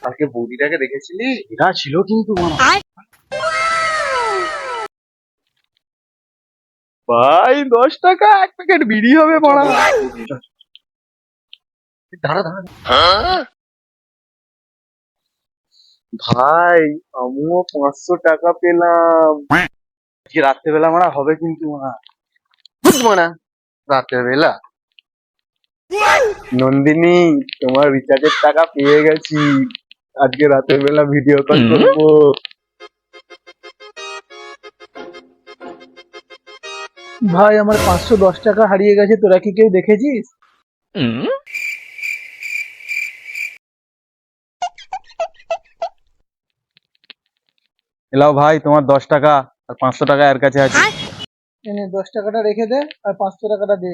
কালকে বৌদিটাকে দেখেছিলি? এরা ছিল কিন্তু মামা। ভাই 10 টাকা 1 প্যাকেট বিড়ি হবে মারা। দাঁড়া দাঁড়া ভাই, আমিও 500 টাকা পেলাম। আজকে রাত্রেবেলা মারা হবে কিন্তু মারা। মারা রাতের বেলা। নন্দিনী, তোমার রিচার্জের টাকা পেয়ে গেছি। আজকে রাতের বেলা ভিডিও কল করবো। ভাই আমার 510 টাকা হারিয়ে গেছে, তোরা কি কেউ দেখেছিস? এলাও ভাই, তোমার 10 টাকা আর 500 টাকা এর কাছে আছে। এনে 10 টাকাটা রেখে দে আর 500 টাকাটা দে।